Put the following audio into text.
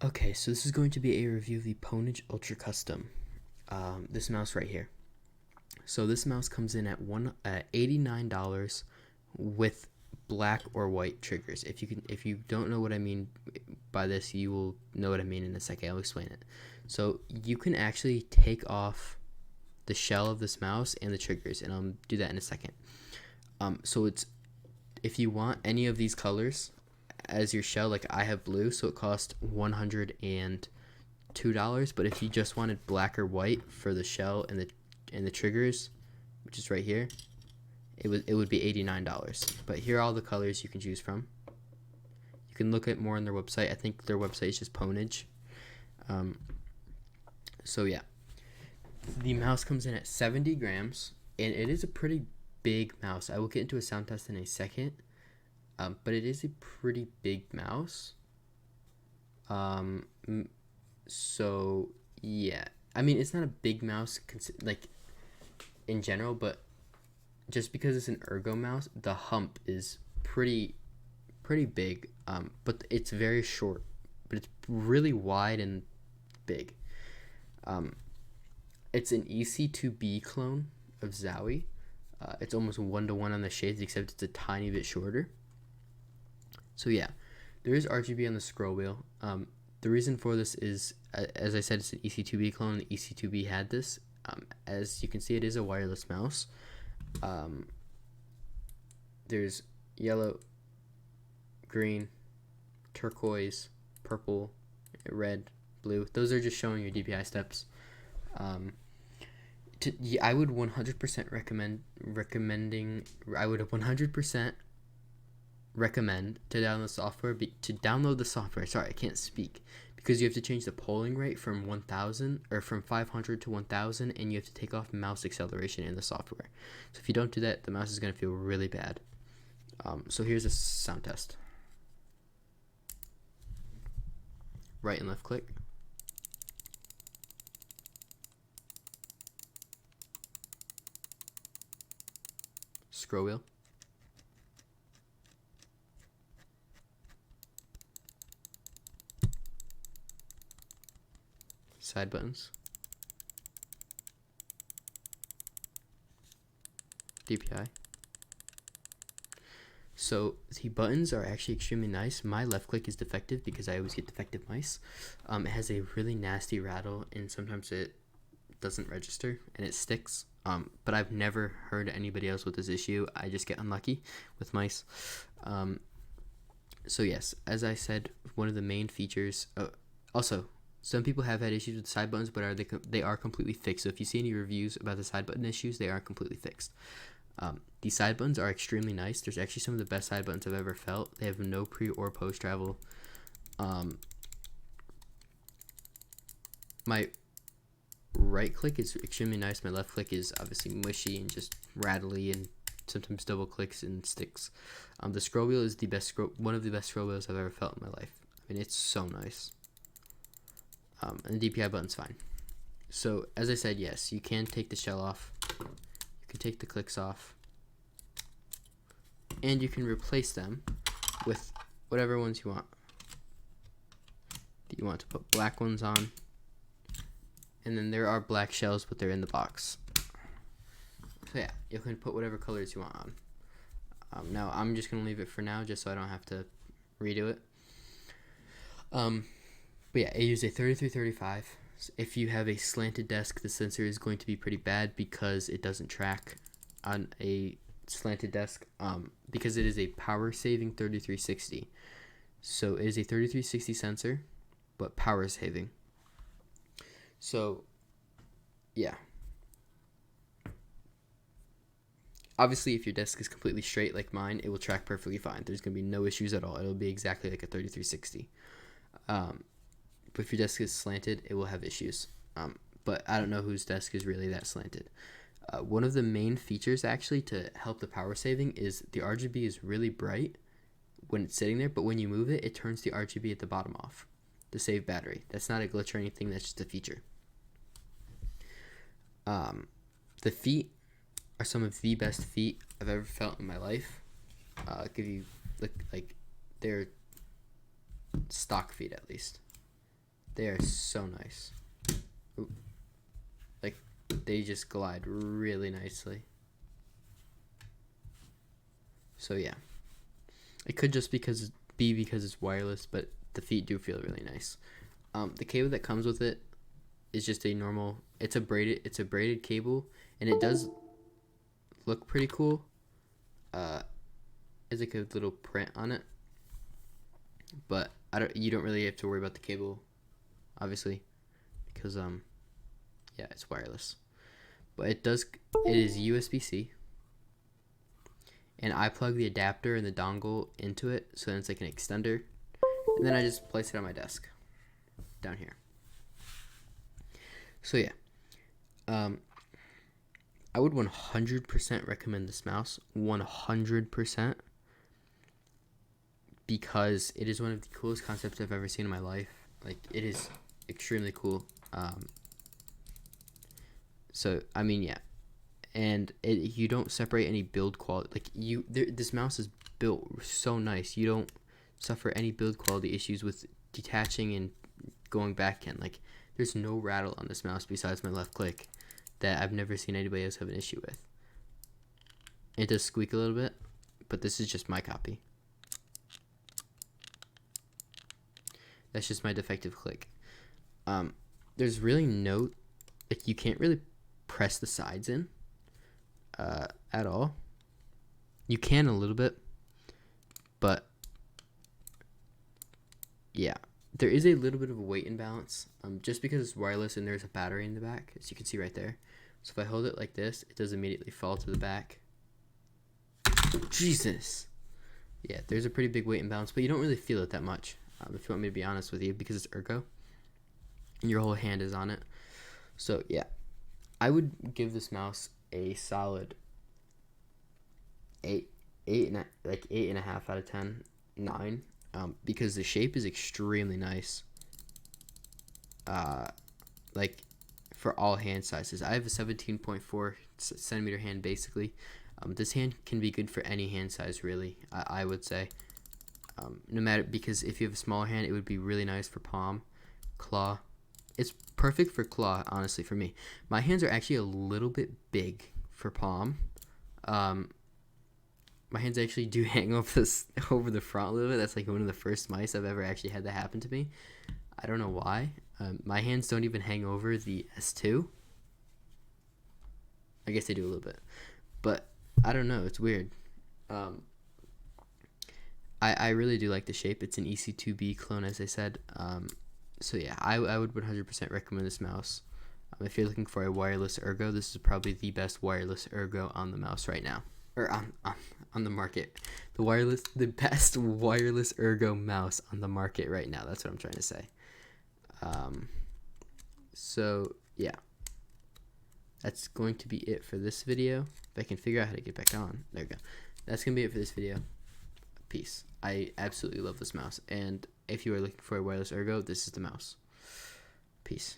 Okay, so this is going to be a review of the Pwnage Ultra Custom. This mouse right here. So this mouse comes in at $89 with black or white triggers. If you don't know what I mean by this, you will know what I mean in a second. I'll explain it. So you can actually take off the shell of this mouse and the triggers, and I'll do that in a second. So it's if you want any of these colors as your shell, like I have blue, so it cost $102. But if you just wanted black or white for the shell and the triggers, which is right here, it would be $89. But here are all the colors you can choose from. You can look at more on their website. I think their website is just Pwnage. So yeah, the mouse comes in at 70 grams, and it is a pretty big mouse. I will get into a sound test in a second, but it is a pretty big mouse. So yeah, I mean, it's not a big mouse like in general, but just because it's an ergo mouse, the hump is pretty big. But it's very short, but it's really wide and big. It's an EC2B clone of Zowie. It's almost 1-to-1 on the shades, except it's a tiny bit shorter. So yeah, there is RGB on the scroll wheel. The reason for this is, as I said, it's an EC2B clone. The EC2B had this. As you can see, it is a wireless mouse. There's yellow, green, turquoise, purple, red, blue. Those are just showing your DPI steps. I would 100% recommend to download the software. Sorry, I can't speak, because you have to change the polling rate from 1000 or from 500 to 1000, and you have to take off mouse acceleration in the software. So if you don't do that, the mouse is going to feel really bad. So here's a sound test. Right and left click. Scroll wheel. Side buttons. DPI. So the buttons are actually extremely nice. My left click is defective because I always get defective mice. It has a really nasty rattle, and sometimes it doesn't register and it sticks. But I've never heard anybody else with this issue. I just get unlucky with mice. So yes, as I said, one of the main features. Also, some people have had issues with the side buttons, but they are completely fixed. So if you see any reviews about the side button issues, they are completely fixed. These side buttons are extremely nice. There's actually some of the best side buttons I've ever felt. They have no pre or post travel. My right click is extremely nice. My left click is obviously mushy and just rattly, and sometimes double clicks and sticks. The scroll wheel is one of the best scroll wheels I've ever felt in my life. I mean, it's so nice. And the DPI button's fine. So as I said, yes, you can take the shell off. You can take the clicks off, and you can replace them with whatever ones you want. You want to put black ones on, and then there are black shells, but they're in the box. So yeah, you can put whatever colors you want on. Now I'm just gonna leave it for now, just so I don't have to redo it. But yeah, I use a 3335. If you have a slanted desk, the sensor is going to be pretty bad because it doesn't track on a slanted desk, because it is a power saving 3360. So it is a 3360 sensor, but power saving. So yeah, obviously if your desk is completely straight like mine, it will track perfectly fine. There's going to be no issues at all. It'll be exactly like a 3360. But if your desk is slanted, it will have issues. But I don't know whose desk is really that slanted. One of the main features actually to help the power saving is the RGB is really bright when it's sitting there, but when you move it, it turns the RGB at the bottom off to save battery. That's not a glitch or anything, that's just a feature. The feet are some of the best feet I've ever felt in my life. Give you like they're stock feet at least. They are so nice. Ooh. Like, they just glide really nicely. So yeah, it could just because it's wireless, but the feet do feel really nice. The cable that comes with it is just a normal. It's a braided cable, and it does look pretty cool. There's like a little print on it, but you don't really have to worry about the cable, obviously, because yeah, it's wireless. But it is USB-C. And I plug the adapter and the dongle into it, so then it's like an extender. And then I just place it on my desk down here. So yeah, I would 100% recommend this mouse. 100%. Because it is one of the coolest concepts I've ever seen in my life. Like, it is extremely cool. So I mean, yeah. And you don't separate any build quality. Like, this mouse is built so nice. You don't suffer any build quality issues with detaching and going back in. Like, there's no rattle on this mouse besides my left click that I've never seen anybody else have an issue with. It does squeak a little bit, but this is just my copy. That's just my defective click. There's really no, like, you can't really press the sides in at all. You can a little bit, but yeah, there is a little bit of a weight imbalance, just because it's wireless and there's a battery in the back, as you can see right there. So if I hold it like this, it does immediately fall to the back. Jesus. Yeah, there's a pretty big weight imbalance, but you don't really feel it that much, if you want me to be honest with you, because it's ergo and your whole hand is on it. So yeah, I would give this mouse a solid 8.5 out of 10, 9, because the shape is extremely nice. Like, for all hand sizes, I have a 17.4 centimeter hand basically. This hand can be good for any hand size, really. I would say, no matter, because if you have a smaller hand, it would be really nice for palm, claw. It's perfect for claw, honestly, for me. My hands are actually a little bit big for palm. My hands actually do hang over the front a little bit. That's like one of the first mice I've ever actually had that happen to me. I don't know why. My hands don't even hang over the S2. I guess they do a little bit, but I don't know. It's weird. I really do like the shape. It's an EC2B clone, as I said. So yeah, I would 100% recommend this mouse. If you're looking for a wireless ergo, this is probably the best wireless ergo on the mouse right now, or on the market. The best wireless ergo mouse on the market right now. That's what I'm trying to say. So yeah, that's going to be it for this video. If I can figure out how to get back on, there we go. That's gonna be it for this video. Peace. I absolutely love this mouse, and if you are looking for a wireless ergo, this is the mouse. Peace.